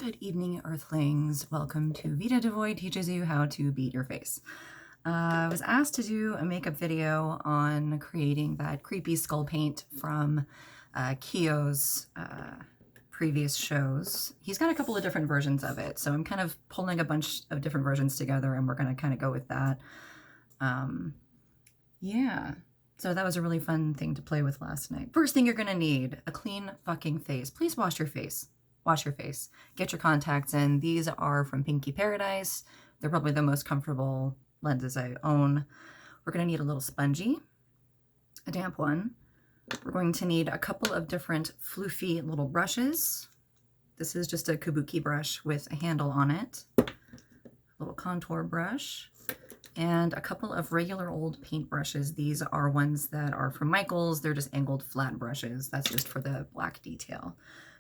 Good evening, Earthlings. Welcome to Vita Devoid Teaches You How to Beat Your Face. I was asked to do a makeup video on creating that creepy skull paint from Kyo's previous shows. He's got a couple of different versions of it, so I'm kind of pulling a bunch of different versions together, and we're going to kind of go with that. Yeah, so that was a really fun thing to play with last night. First thing you're going to need, a clean fucking face. Please wash your face. Wash your face. Get your contacts in. These are from Pinky Paradise. They're probably the most comfortable lenses I own. We're going to need a little spongy, a damp one. We're going to need a couple of different floofy little brushes. This is just a kabuki brush with a handle on it. A little contour brush. And a couple of regular old paint brushes. These are ones that are from Michaels. They're just angled flat brushes. That's just for the black detail.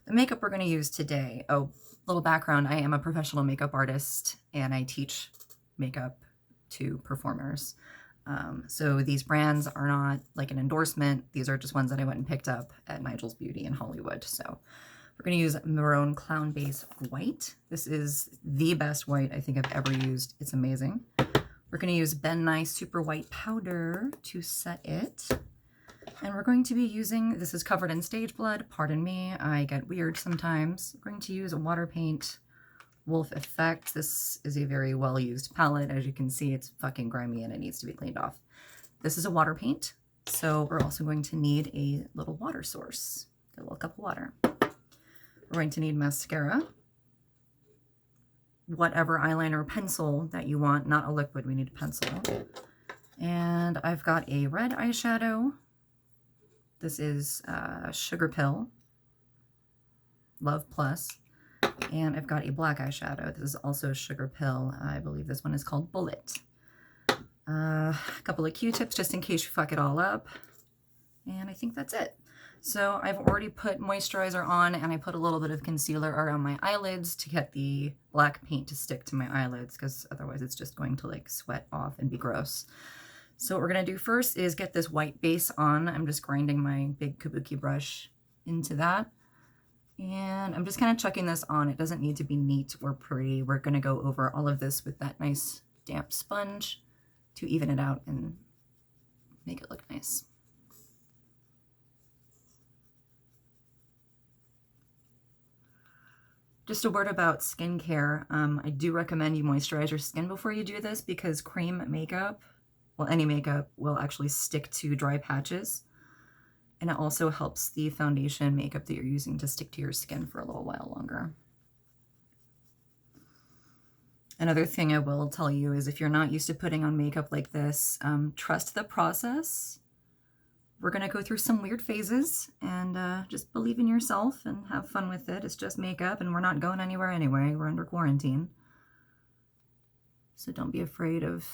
The makeup we're going to use today, oh, little background, I am a professional makeup artist and I teach makeup to performers. So these brands are not like an endorsement. These are just ones that I went and picked up at Nigel's Beauty in Hollywood. So we're going to use Maroon Clown Base White. This is the best white I think I've ever used. It's amazing. We're going to use Ben Nye Super White Powder to set it. And we're going to be using, this is covered in stage blood, pardon me, I get weird sometimes. We're going to use a water paint Wolf Effect. This is a very well-used palette. As you can see, it's fucking grimy and it needs to be cleaned off. This is a water paint, so we're also going to need a little water source, a little cup of water. We're going to need mascara, whatever eyeliner or pencil that you want, not a liquid, we need a pencil. And I've got a red eyeshadow. This is Sugar Pill, Love Plus, and I've got a black eyeshadow. This is also Sugar Pill. I believe this one is called Bullet. A couple of Q-tips just in case you fuck it all up. And I think that's it. So I've already put moisturizer on and I put a little bit of concealer around my eyelids to get the black paint to stick to my eyelids because otherwise it's just going to like sweat off and be gross. So what we're going to do first is get this white base on. I'm just grinding my big kabuki brush into that. And I'm just kind of chucking this on. It doesn't need to be neat or pretty. We're going to go over all of this with that nice damp sponge to even it out and make it look nice. Just a word about skincare. I do recommend you moisturize your skin before you do this because cream makeup, well, any makeup will actually stick to dry patches. And it also helps the foundation makeup that you're using to stick to your skin for a little while longer. Another thing I will tell you is if you're not used to putting on makeup like this, trust the process. We're going to go through some weird phases and just believe in yourself and have fun with it. It's just makeup and we're not going anywhere anyway. We're under quarantine. So don't be afraid of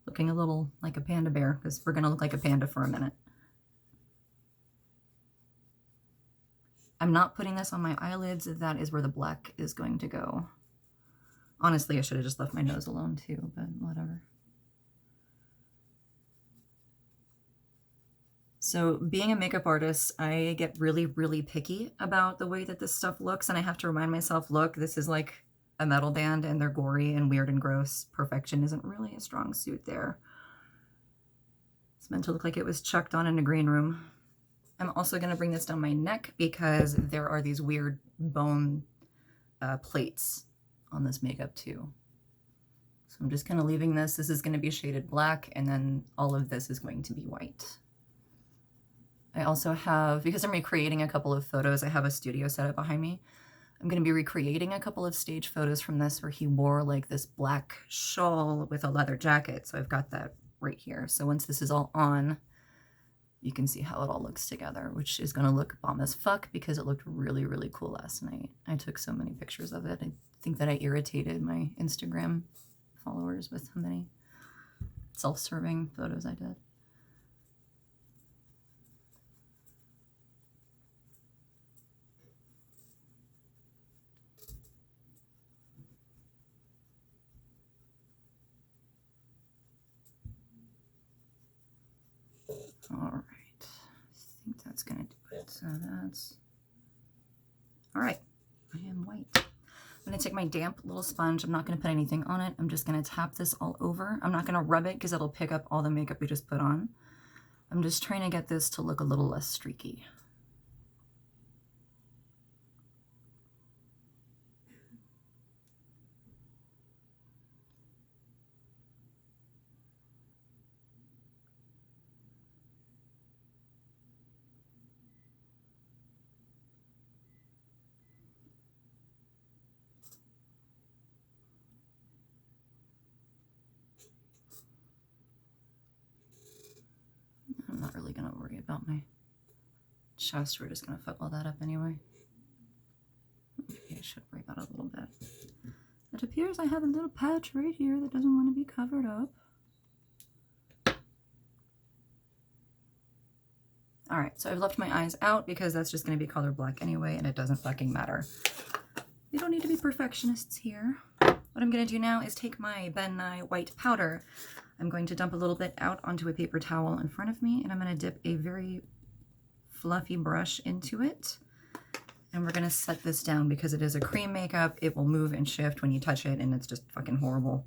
looking a little like a panda bear because we're going to look like a panda for a minute. I'm not putting this on my eyelids. That is where the black is going to go. Honestly, I should have just left my nose alone too, but whatever. So being a makeup artist, I get really, really picky about the way that this stuff looks. And I have to remind myself, look, this is like a metal band and they're gory and weird and gross. Perfection isn't really a strong suit there. It's meant to look like it was chucked on in a green room. I'm also going to bring this down my neck because there are these weird bone plates on this makeup too. So I'm just kind of leaving this. This is going to be shaded black and then all of this is going to be white. I also have, because I'm recreating a couple of photos, I have a studio set up behind me. I'm going to be recreating a couple of stage photos from this where he wore like this black shawl with a leather jacket. So I've got that right here. So once this is all on, you can see how it all looks together, which is going to look bomb as fuck because it looked really, really cool last night. I took so many pictures of it. I think that I irritated my Instagram followers with how many self-serving photos I did. All right, I think that's gonna do it. So that's, all right, I I'm going to take my damp little sponge. I'm not going to put anything on it. I'm just going to tap this all over. I'm not going to rub it because it'll pick up all the makeup we just put on. I'm just trying to get this to look a little less streaky. I'm not really going to worry about my chest. We're just going to fuck all that up anyway. Maybe I should worry about it a little bit. It appears I have a little patch right here that doesn't want to be covered up. Alright, so I've left my eyes out because that's just going to be color black anyway, and it doesn't fucking matter. We don't need to be perfectionists here. What I'm going to do now is take my Ben Nye white powder. I'm going to dump a little bit out onto a paper towel in front of me, and I'm going to dip a very fluffy brush into it. And we're going to set this down because it is a cream makeup. It will move and shift when you touch it, and it's just fucking horrible.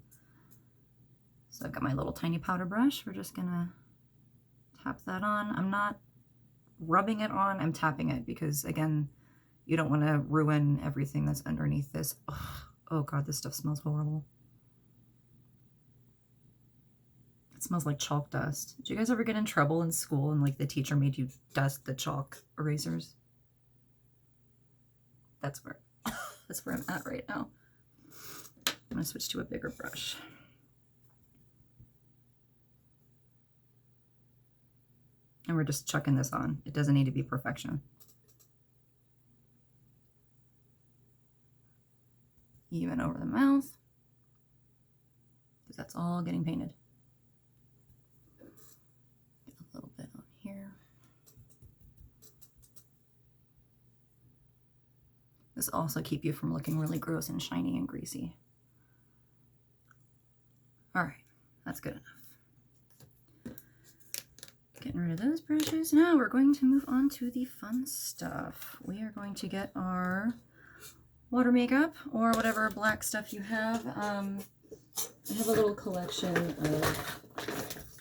So I've got my little tiny powder brush. We're just going to tap that on. I'm not rubbing it on, I'm tapping it because, again, you don't want to ruin everything that's underneath this. Oh god, this stuff smells horrible. It smells like chalk dust. Did you guys ever get in trouble in school and like the teacher made you dust the chalk erasers? That's where I'm at right now. I'm gonna switch to a bigger brush. And we're just chucking this on. It doesn't need to be perfection. Even over the mouth, because that's all getting painted. Get a little bit on here. This will also keep you from looking really gross and shiny and greasy. All right, that's good enough. Getting rid of those brushes. Now we're going to move on to the fun stuff. We are going to get our water makeup or whatever black stuff you have. I have a little collection of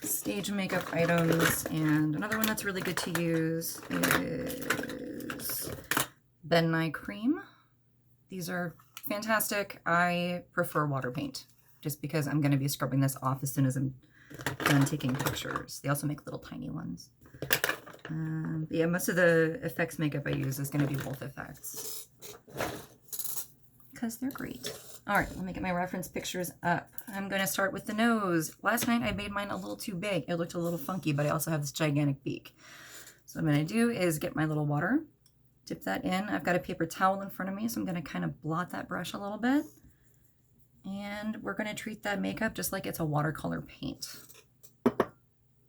stage makeup items, and another one that's really good to use is Ben Nye Cream. These are fantastic. I prefer water paint just because I'm going to be scrubbing this off as soon as I'm done taking pictures. They also make little tiny ones. But yeah, most of the effects makeup I use is going to be Wolf Effects because they're great. All right, let me get my reference pictures up. I'm going to start with the nose. Last night I made mine a little too big. It looked a little funky, but I also have this gigantic beak. So what I'm going to do is get my little water, dip that in. I've got a paper towel in front of me, so I'm going to kind of blot that brush a little bit. And we're going to treat that makeup just like it's a watercolor paint.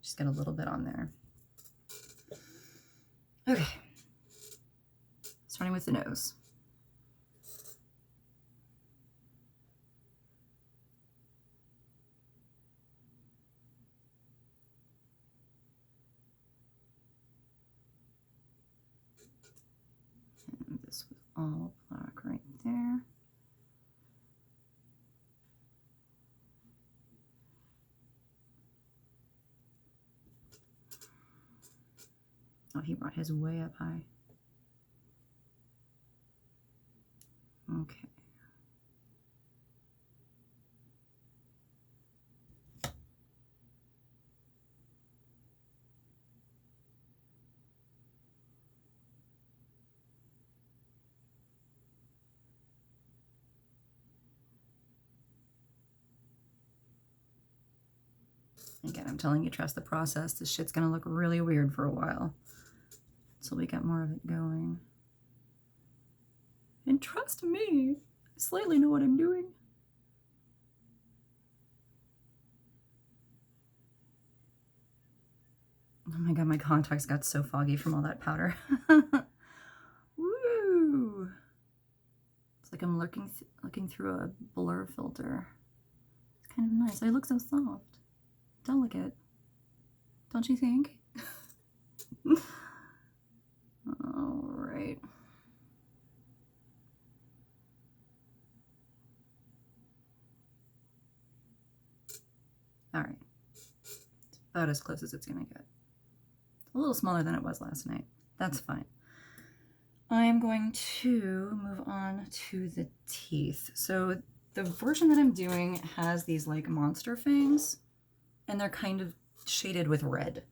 Just get a little bit on there. Okay. Starting with the nose. And this was all black right there. Oh, he brought his way up high. Okay. Again, I'm telling you, trust the process. This shit's gonna look really weird for a while until we get more of it going. And trust me, I slightly know what I'm doing. Oh my god, my contacts got so foggy from all that powder. Woo! It's like I'm looking through a blur filter. It's kind of nice. I look so soft. Delicate. Don't you think? All right. about as close as it's gonna get. A little smaller than it was last night. That's fine. I'm going to move on to the teeth. So the version that I'm doing has these like monster fangs, and they're kind of shaded with red.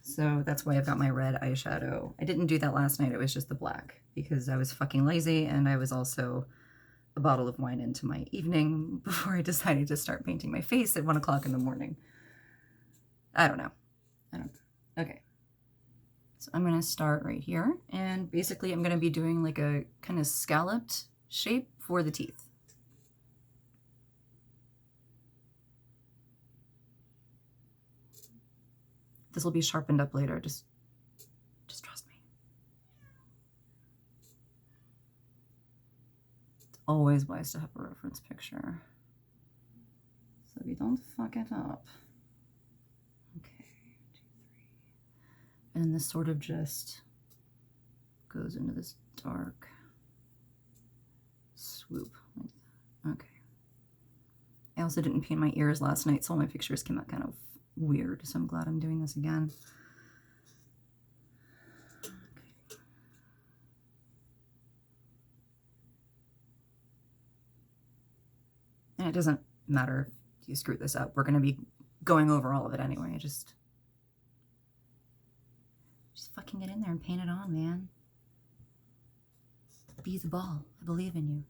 So that's why I've got my red eyeshadow. I didn't do that last night. It was just the black because I was fucking lazy, and I was also a bottle of wine into my evening before I decided to start painting my face at 1 o'clock in the morning. I don't know. Okay. So I'm going to start right here, and basically I'm going to be doing like a kind of scalloped shape for the teeth. This will be sharpened up later, just trust me. It's always wise to have a reference picture so you don't fuck it up. Okay, 2, 3. And this sort of just goes into this dark swoop like that. Okay. I also didn't paint my ears last night, so all my pictures came out kind of weird, so I'm glad I'm doing this again. Okay. And it doesn't matter if you screw this up. We're going to be going over all of it anyway. Just fucking get in there and paint it on, man. Be the ball. I believe in you.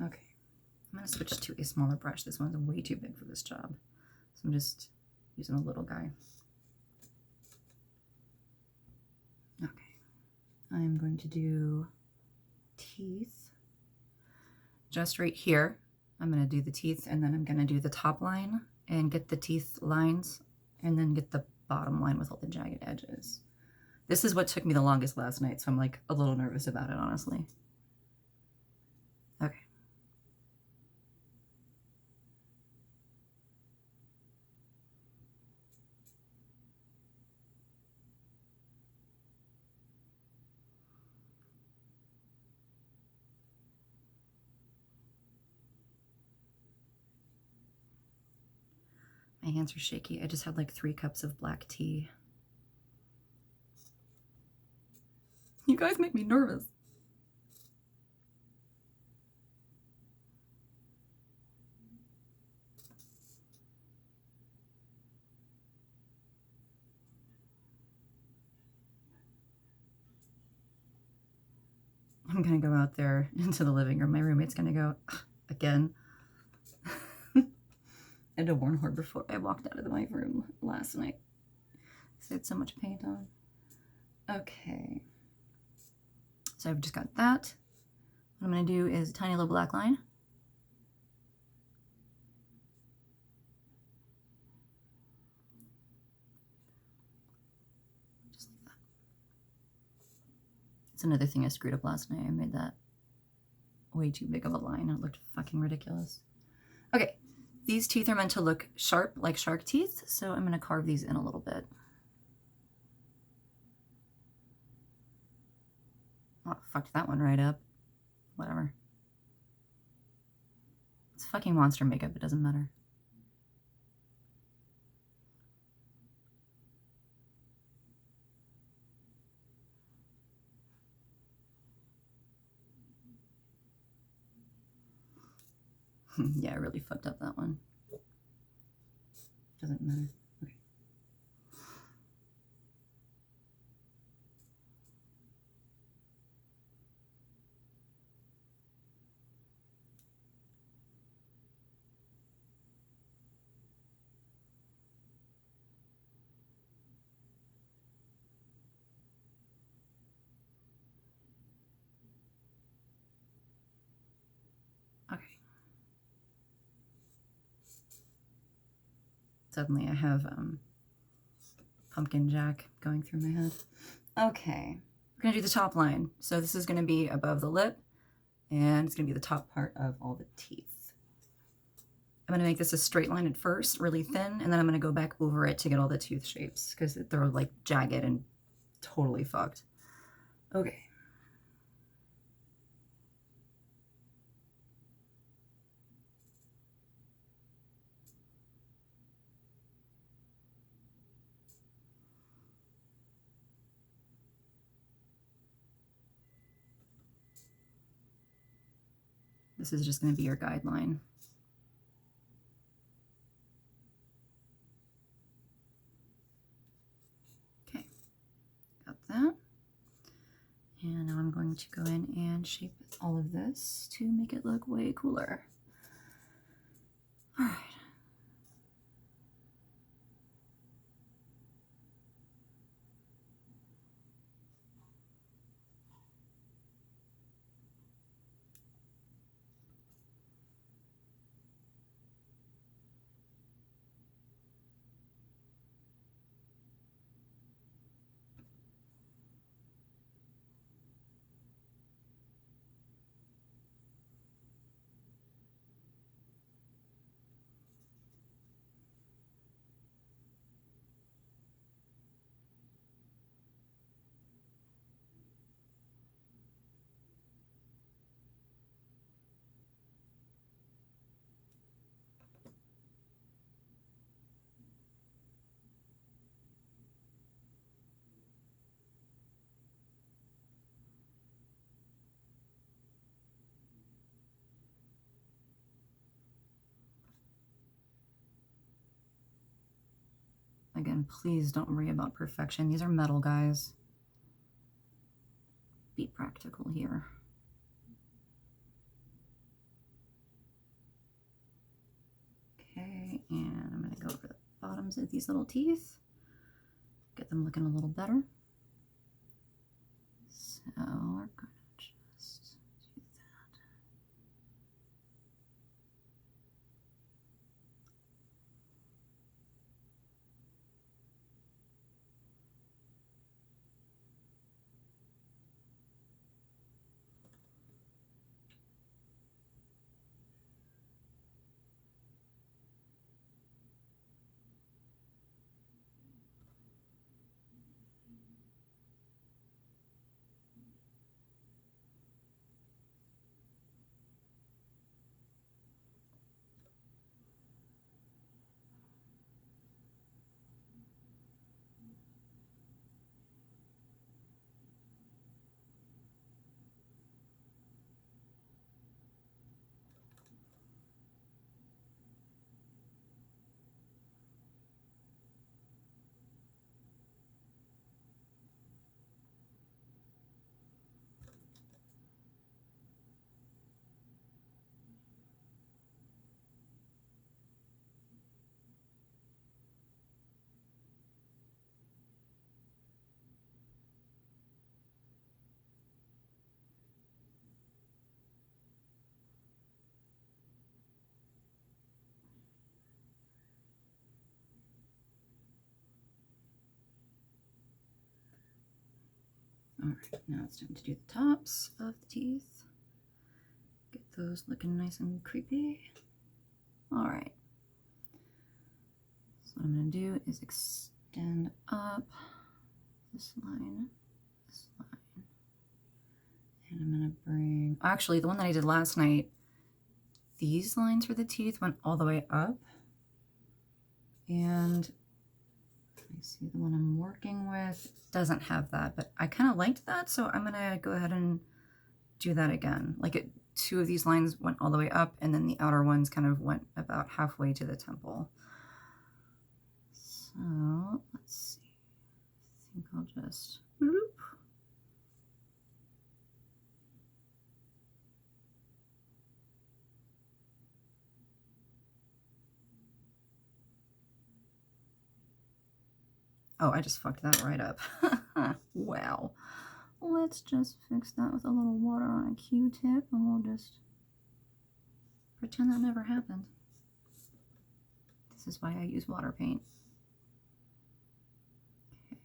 Okay, I'm going to switch to a smaller brush. This one's way too big for this job. So I'm just using a little guy. Okay, I'm going to do teeth just right here. I'm going to do the teeth, and then I'm going to do the top line and get the teeth lines, and then get the bottom line with all the jagged edges. This is what took me the longest last night, so I'm like a little nervous about it, honestly. Okay. My hands are shaky. I just had like 3 cups of black tea. You guys make me nervous. I'm gonna go out there into the living room. My roommate's gonna go, again. I had to warn her before I walked out of my room last night. I had so much paint on. Okay. So I've just got that. What I'm gonna do is a tiny little black line. Just like that. It's another thing I screwed up last night. I made that way too big of a line. It looked fucking ridiculous. Okay, these teeth are meant to look sharp like shark teeth, so I'm gonna carve these in a little bit. Oh, fucked that one right up. Whatever. It's fucking monster makeup, it doesn't matter. Yeah, I really fucked up that one. Doesn't matter. Okay. Okay. Suddenly I have pumpkin jack going through my head. Okay, we're gonna do the top line. So this is gonna be above the lip, and it's gonna be the top part of all the teeth. I'm going to make this a straight line at first, really thin, and then I'm going to go back over it to get all the tooth shapes because they're like jagged and totally fucked. Okay. This is just going to be your guideline. Okay, got that. And now I'm going to go in and shape all of this to make it look way cooler. All right. Again, please don't worry about perfection. These are metal, guys. Be practical here. Okay, and I'm going to go over the bottoms of these little teeth. Get them looking a little better. So we're going to just do that. All right, now it's time to do the tops of the teeth. Get those looking nice and creepy. All right. So what I'm going to do is extend up this line, and I'm going to bring, actually the one that I did last night, these lines for the teeth went all the way up, and I see the one I'm working with doesn't have that, but I kind of liked that, so I'm going to go ahead and do that again. Like two of these lines went all the way up, and then the outer ones kind of went about halfway to the temple. So let's see. I think I'll just whoop. Oh, I just fucked that right up. Wow. Let's just fix that with a little water on a Q-tip, and we'll just pretend that never happened. This is why I use water paint. Okay.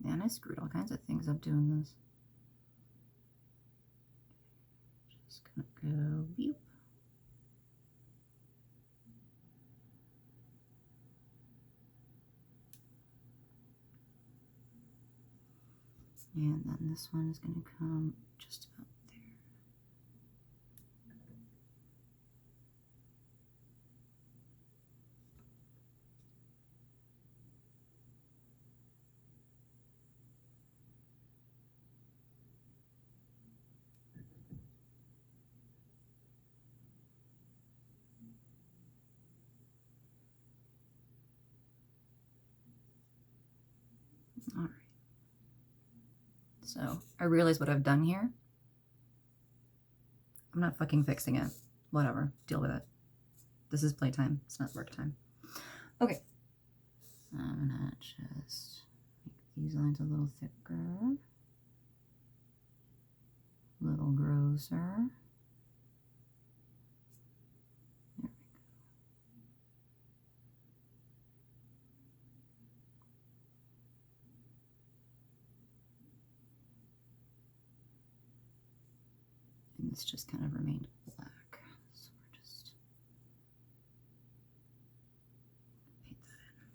Man, I screwed all kinds of things up doing this. Just gonna go beep. And then this one is going to come just about there. All right. So I realize what I've done here. I'm not fucking fixing it. Whatever. Deal with it. This is playtime. It's not work time. Okay. I'm gonna just make these lines a little thicker. A little grosser. There we go. And this just kind of remained black. So we're just paint that in.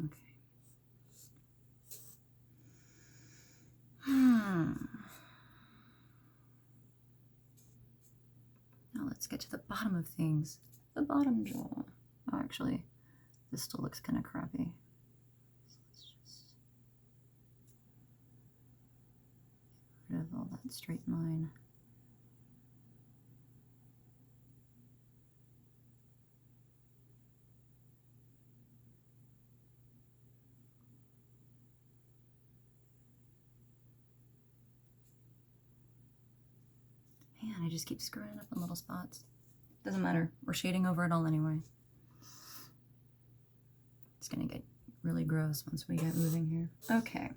Okay. Now let's get to the bottom of things. The bottom jaw. Oh, actually, this still looks kind of crappy. So let's just get rid of all that straight line. Man, I just keep screwing it up in little spots. Doesn't matter. We're shading over it all anyway. It's gonna get really gross once we get moving here. Okay.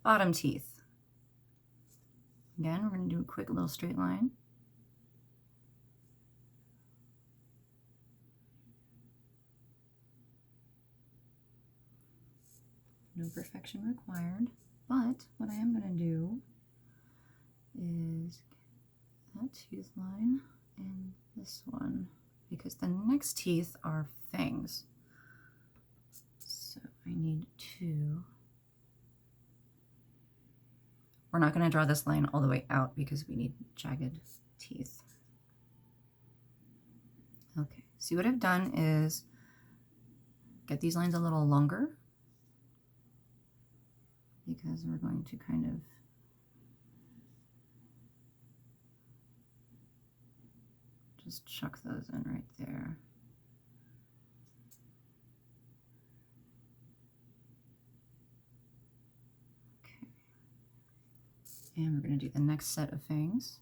Bottom teeth. Again, we're gonna do a quick little straight line. No perfection required, but what I am gonna do is that tooth line and this one, because the next teeth are fangs. So I need two. We're not going to draw this line all the way out because we need jagged teeth. Okay, see what I've done is get these lines a little longer because we're going to kind of just chuck those in right there. Okay. And we're going to do the next set of fangs,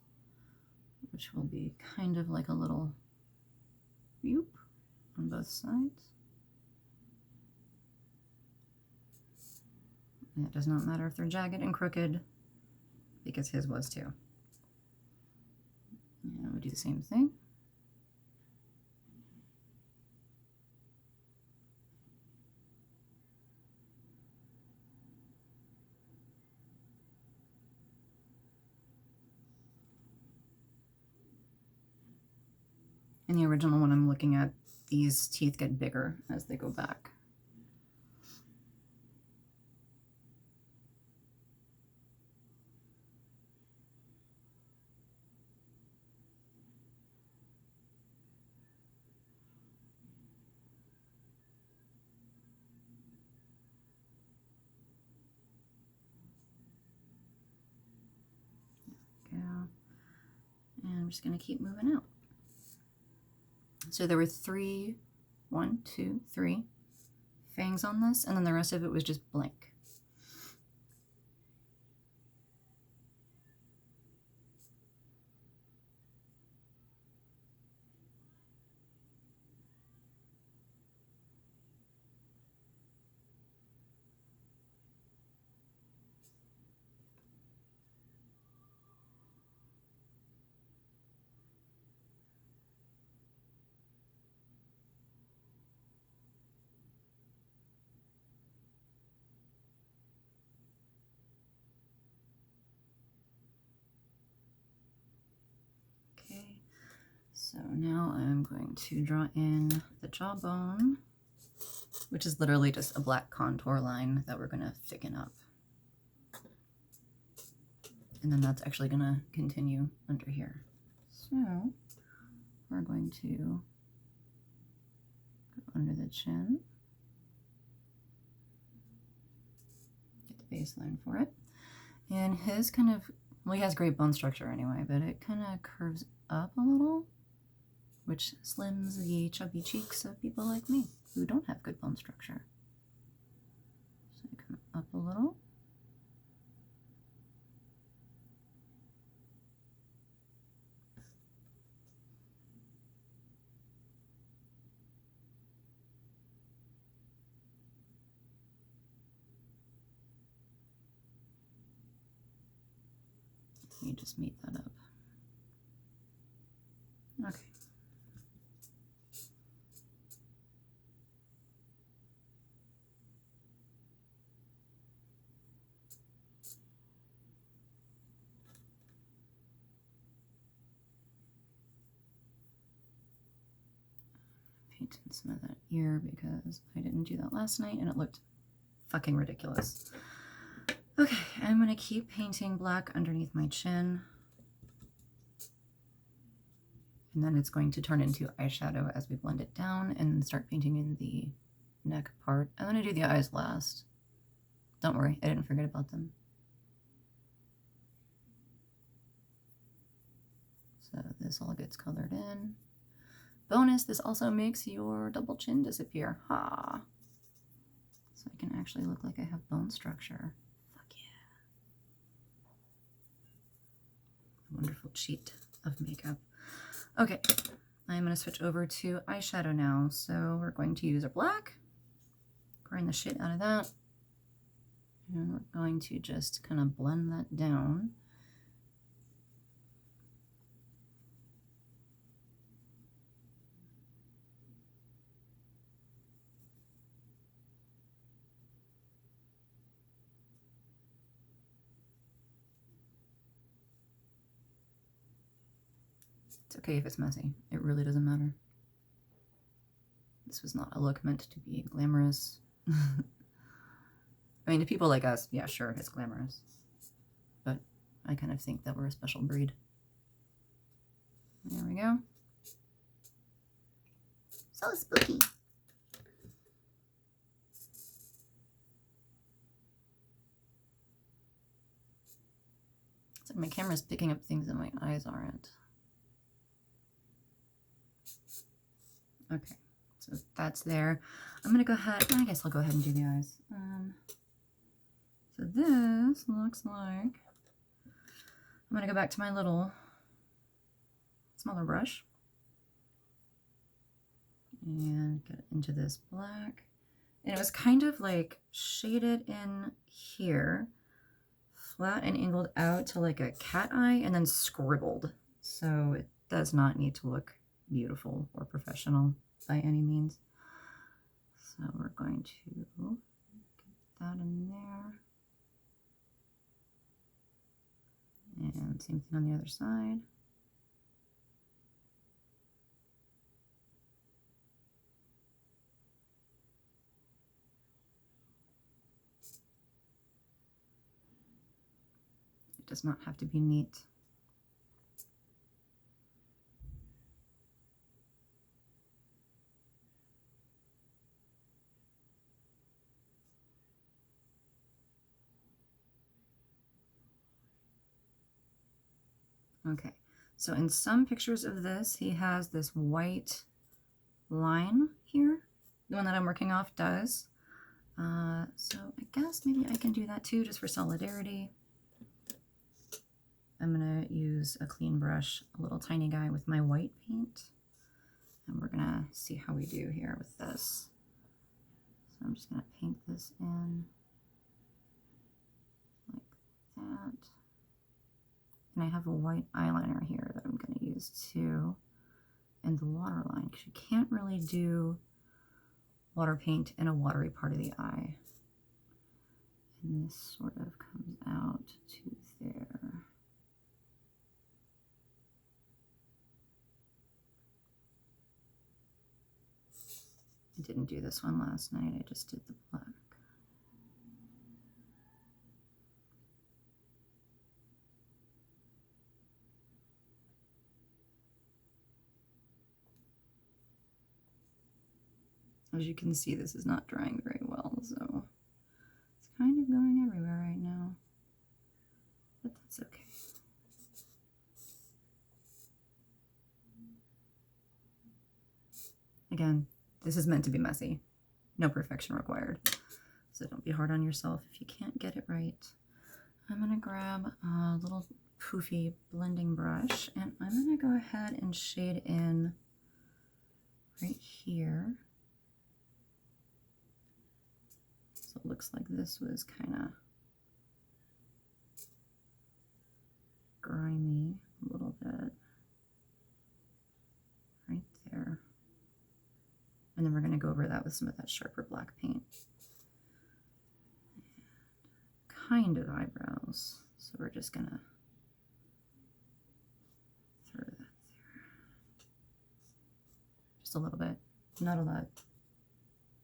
which will be kind of like a little whoop on both sides. And it does not matter if they're jagged and crooked because his was too. And we'll do the same thing. In the original one I'm looking at, these teeth get bigger as they go back. There we go. And I'm just going to keep moving out. So there were three fangs on this, and then the rest of it was just blank. So now I'm going to draw in the jawbone, which is literally just a black contour line that we're going to thicken up. And then that's actually going to continue under here. So we're going to go under the chin, get the baseline for it. And his kind of, well, he has great bone structure anyway, but it kind of curves up a little, which slims the chubby cheeks of people like me who don't have good bone structure. So I come up a little. You just meet that up. Okay. Paint in some of that ear because I didn't do that last night and it looked fucking ridiculous. Okay, I'm gonna keep painting black underneath my chin. And then it's going to turn into eyeshadow as we blend it down and start painting in the neck part. I'm gonna do the eyes last. Don't worry, I didn't forget about them. So this all gets colored in. Bonus, this also makes your double chin disappear. Ha! So I can actually look like I have bone structure. Fuck yeah. Wonderful cheat of makeup. Okay, I'm going to switch over to eyeshadow now. So we're going to use a black, grind the shit out of that, and we're going to just kind of blend that down. It's okay if it's messy. It really doesn't matter. This was not a look meant to be glamorous. I mean, to people like us, yeah, sure, it's glamorous. But I kind of think that we're a special breed. There we go. So spooky. It's like my camera's picking up things that my eyes aren't. Okay, so that's there. I'm gonna go ahead, I guess I'll go ahead and do the eyes. So this looks like, I'm gonna go back to my little smaller brush and get into this black. And it was kind of like shaded in here, flat and angled out to like a cat eye and then scribbled. So it does not need to look beautiful or professional by any means. So we're going to get that in there. And same thing on the other side. It does not have to be neat. Okay, so in some pictures of this, he has this white line here. The one that I'm working off does. So I guess maybe I can do that too, just for solidarity. I'm gonna use a clean brush, a little tiny guy with my white paint. And we're gonna see how we do here with this. So I'm just gonna paint this in like that. And I have a white eyeliner here that I'm going to use too, and the waterline, because you can't really do water paint in a watery part of the eye. And this sort of comes out to there. didn't do this one last night. I just did the black. As you can see, this is not drying very well, so it's kind of going everywhere right now, but that's okay. Again, this is meant to be messy. No perfection required. So don't be hard on yourself if you can't get it right. I'm gonna grab a little poofy blending brush and I'm gonna go ahead and shade in right here. So it looks like this was kind of grimy a little bit. Right there. And then we're gonna go over that with some of that sharper black paint. Kind of eyebrows. So we're just gonna throw that there. Just a little bit, not a lot.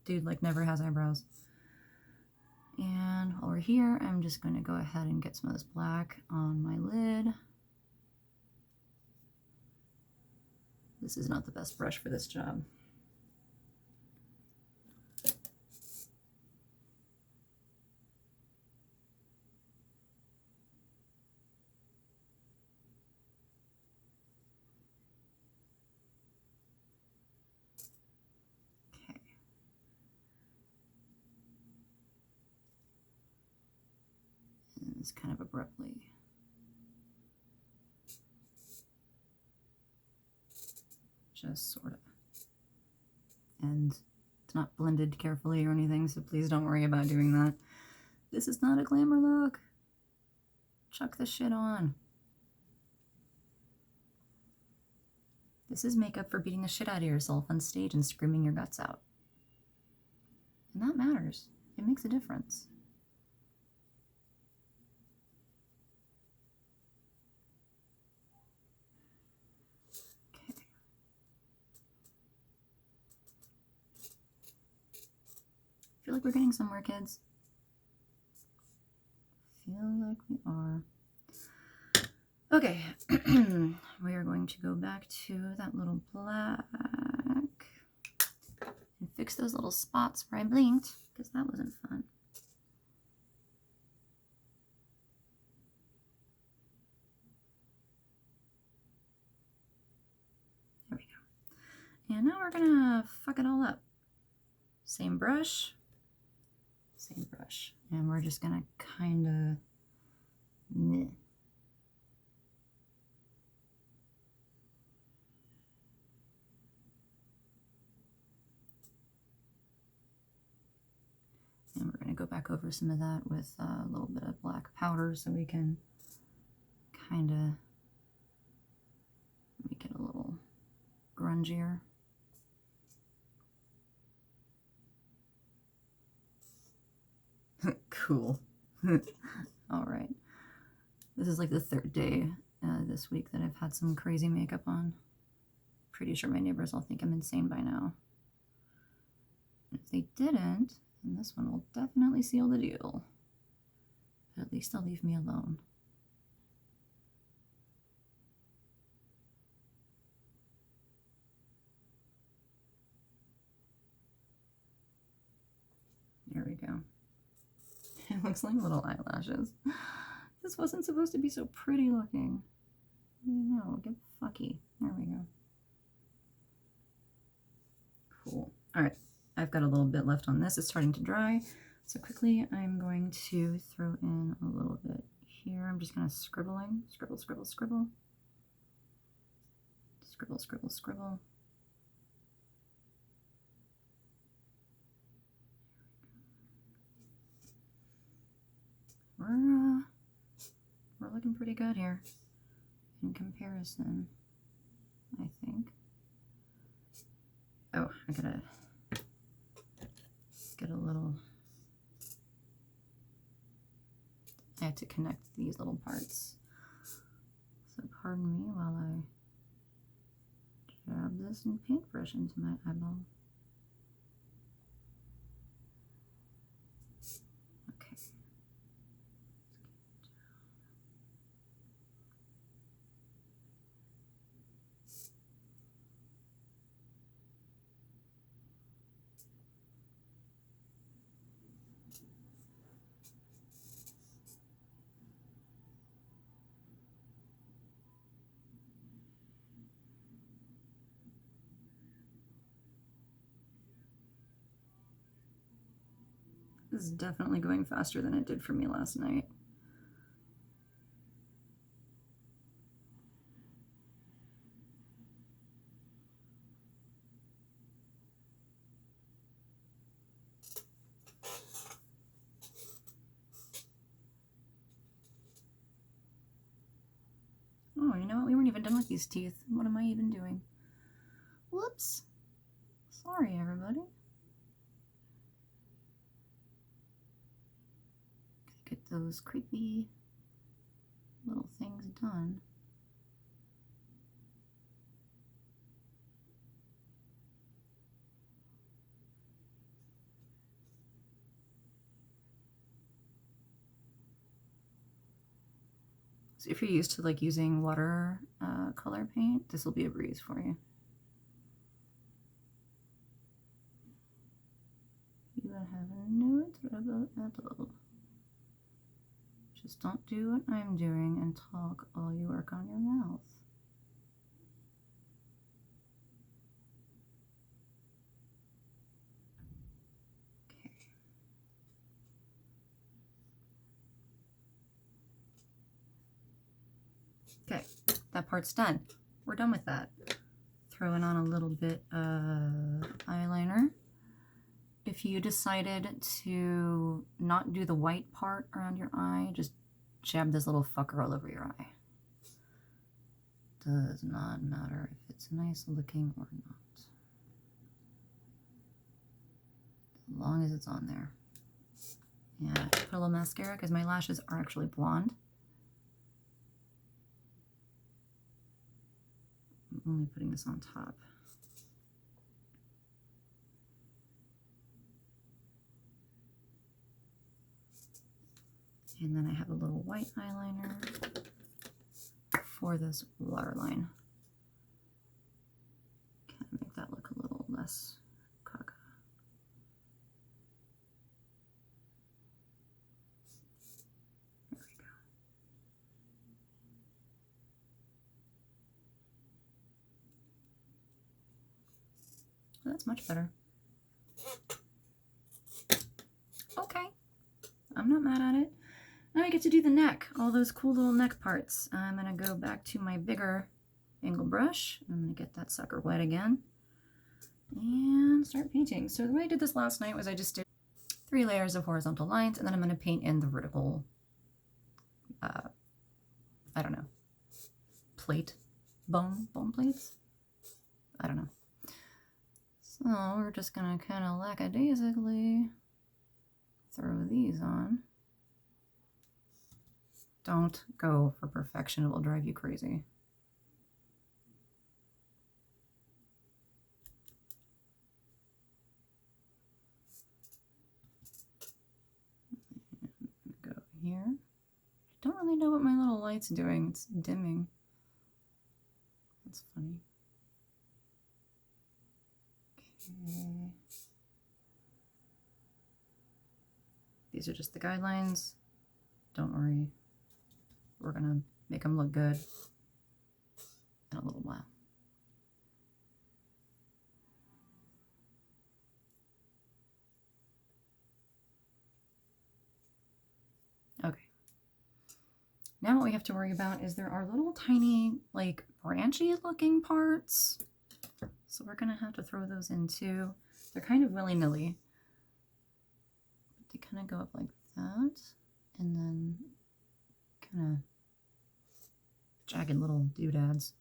Dude like never has eyebrows. And while we're here, I'm just gonna go ahead and get some of this black on my lid. This is not the best brush for this job. It's kind of abruptly. Just sort of. And it's not blended carefully or anything, so please don't worry about doing that. This is not a glamour look. Chuck the shit on. This is makeup for beating the shit out of yourself on stage and screaming your guts out. And that matters. It makes a difference. Feel like we're getting somewhere, kids. Feel like we are. Okay, we are going to go back to that little black and fix those little spots where I blinked, because that wasn't fun. There we go. And now we're gonna fuck it all up. Same brush. Same brush. And we're just gonna kind of meh. And we're gonna go back over some of that with a little bit of black powder so we can kind of make it a little grungier. Cool. All right. This is like the third day this week that I've had some crazy makeup on. Pretty sure my neighbors all think I'm insane by now. If they didn't, then this one will definitely seal the deal. But at least they'll leave me alone. There we go. It looks like little eyelashes. This wasn't supposed to be so pretty looking. No, get fucky. There we go. Cool. All right, I've got a little bit left on this. It's starting to dry. So quickly, I'm going to throw in a little bit here. I'm just kind of scribbling. Scribble, scribble, scribble. Scribble, scribble, scribble. We're looking pretty good here in comparison, I think. Oh, I gotta get a little, I have to connect these little parts. So pardon me while I jab this and paintbrush into my eyeball. This is definitely going faster than it did for me last night. Oh, you know what? We weren't even done with these teeth. What am I even doing? Whoops. Sorry, everybody. Get those creepy little things done. So if you're used to like using water color paint, this will be a breeze for you. You have no trouble at all. Just don't do what I'm doing and talk while you work on your mouth. Okay, that part's done. We're done with that. Throwing on a little bit of eyeliner. If you decided to not do the white part around your eye, just jab this little fucker all over your eye. Does not matter if it's nice looking or not. As long as it's on there. Yeah, put a little mascara because my lashes are actually blonde. I'm only putting this on top. And then I have a little white eyeliner for this waterline. Kind of make that look a little less caca. There we go. Well, that's much better. Okay, I'm not mad at it. Now I get to do the neck, all those cool little neck parts. I'm gonna go back to my bigger angle brush. I'm gonna get that sucker wet again and start painting. So the way I did this last night was I just did 3 layers of horizontal lines, and then I'm gonna paint in the vertical, I don't know, bone plates? I don't know. So we're just gonna kind of lackadaisically throw these on. Don't go for perfection, it will drive you crazy. Go here. I don't really know what my little light's doing. It's dimming. That's funny. Okay. These are just the guidelines. Don't worry. We're gonna make them look good in a little while. Okay. Now what we have to worry about is there are little tiny, like, branchy looking parts. So we're gonna have to throw those in too. They're kind of willy-nilly. They kind of go up like that, and then kind of jagged little doodads.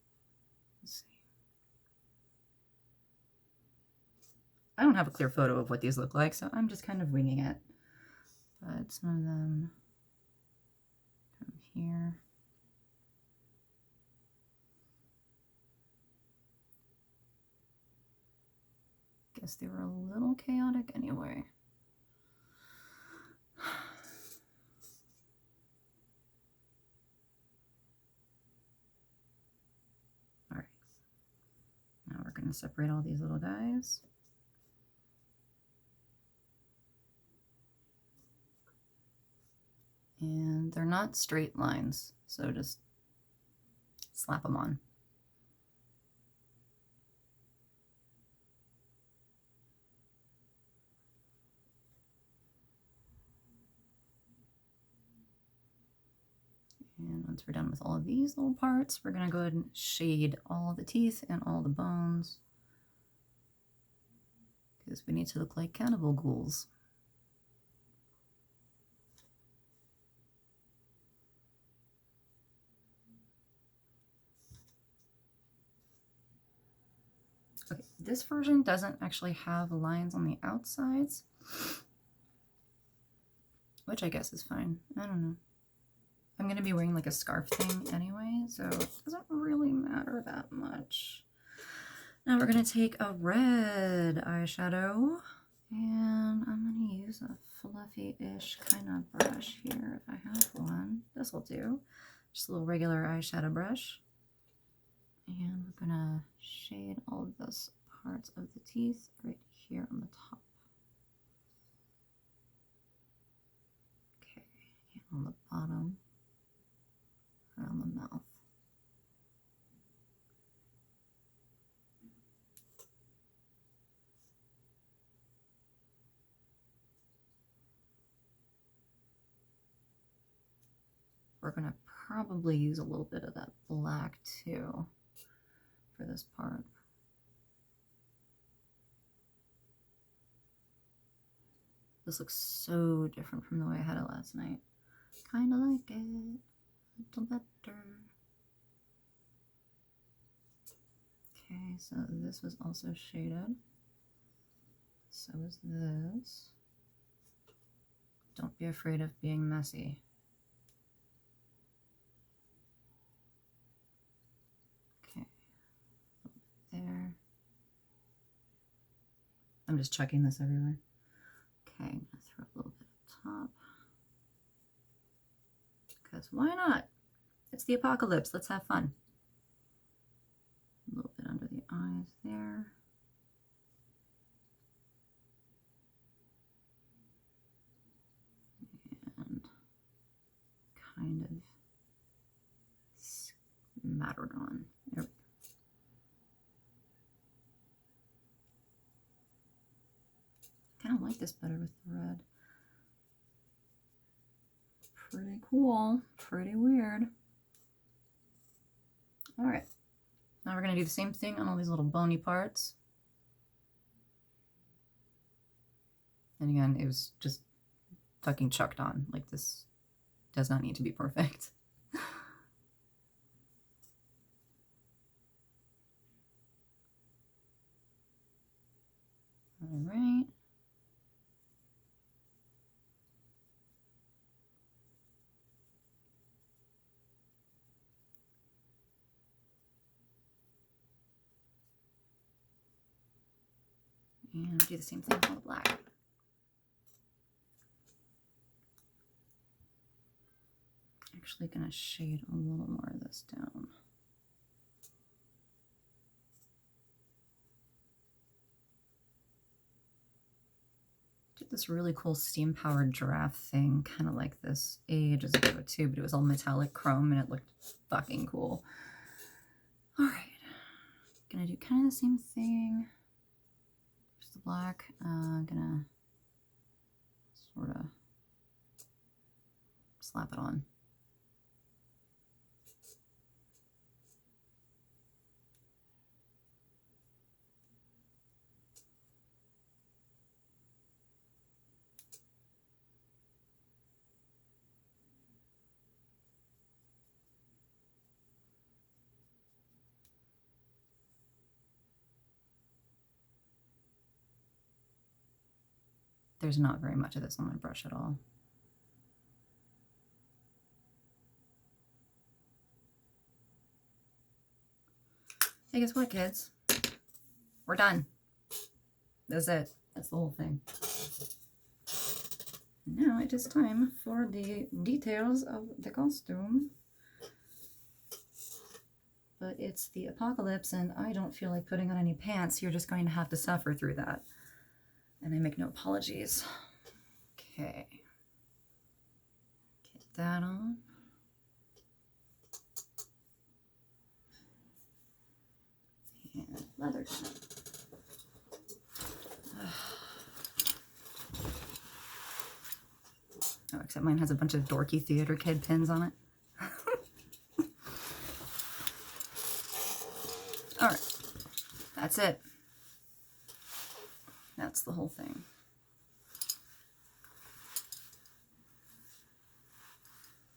Let's see. I don't have a clear photo of what these look like, so I'm just kind of winging it. But some of them come here. Guess they were a little chaotic anyway. All right. Now we're going to separate all these little guys. And they're not straight lines, so just slap them on. And once we're done with all of these little parts, we're going to go ahead and shade all of the teeth and all the bones, because we need to look like cannibal ghouls. Okay, this version doesn't actually have lines on the outsides, which I guess is fine. I don't know. I'm going to be wearing like a scarf thing anyway, so it doesn't really matter that much. Now we're going to take a red eyeshadow, and I'm going to use a fluffy-ish kind of brush here if I have one. This will do. Just a little regular eyeshadow brush. And we're going to shade all of those parts of the teeth right here on the top. Okay, and on the bottom, around the mouth. We're going to probably use a little bit of that black too for this part. This looks so different from the way I had it last night. Kind of like it, a little better. Okay, so this was also shaded. So is this. Don't be afraid of being messy. Okay, there. I'm just chucking this everywhere. Okay, I'm gonna throw a little bit up top. Because why not? It's the apocalypse, let's have fun. A little bit under the eyes there. And kind of smattered on. There we go. I kind of like this better with the red. Pretty cool, pretty weird. All right, now we're gonna do the same thing on all these little bony parts. And again, it was just fucking chucked on. Like, this does not need to be perfect. All right. And do the same thing with the black. Actually gonna shade a little more of this down. Did this really cool steam powered giraffe thing, kind of like this ages ago too, but it was all metallic chrome and it looked fucking cool. All right, gonna do kind of the same thing. Just the black. Gonna sort of slap it on. There's not very much of this on my brush at all. Hey, guess what, kids? We're done. That's it. That's the whole thing. Now it is time for the details of the costume. But it's the apocalypse and I don't feel like putting on any pants. You're just going to have to suffer through that. And I make no apologies. Okay. Get that on. And leather tone. Oh, except mine has a bunch of dorky theater kid pins on it. That's it. That's the whole thing.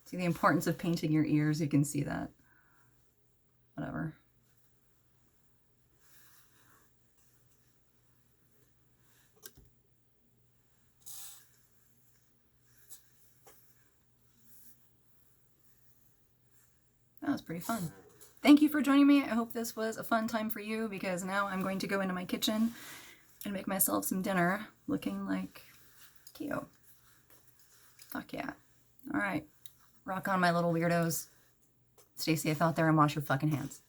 See the importance of painting your ears? You can see that. Whatever. That was pretty fun. Thank you for joining me. I hope this was a fun time for you, because now I'm going to go into my kitchen and make myself some dinner looking like Kyo. Fuck yeah. All right. Rock on, my little weirdos. Stay safe out there and wash your fucking hands.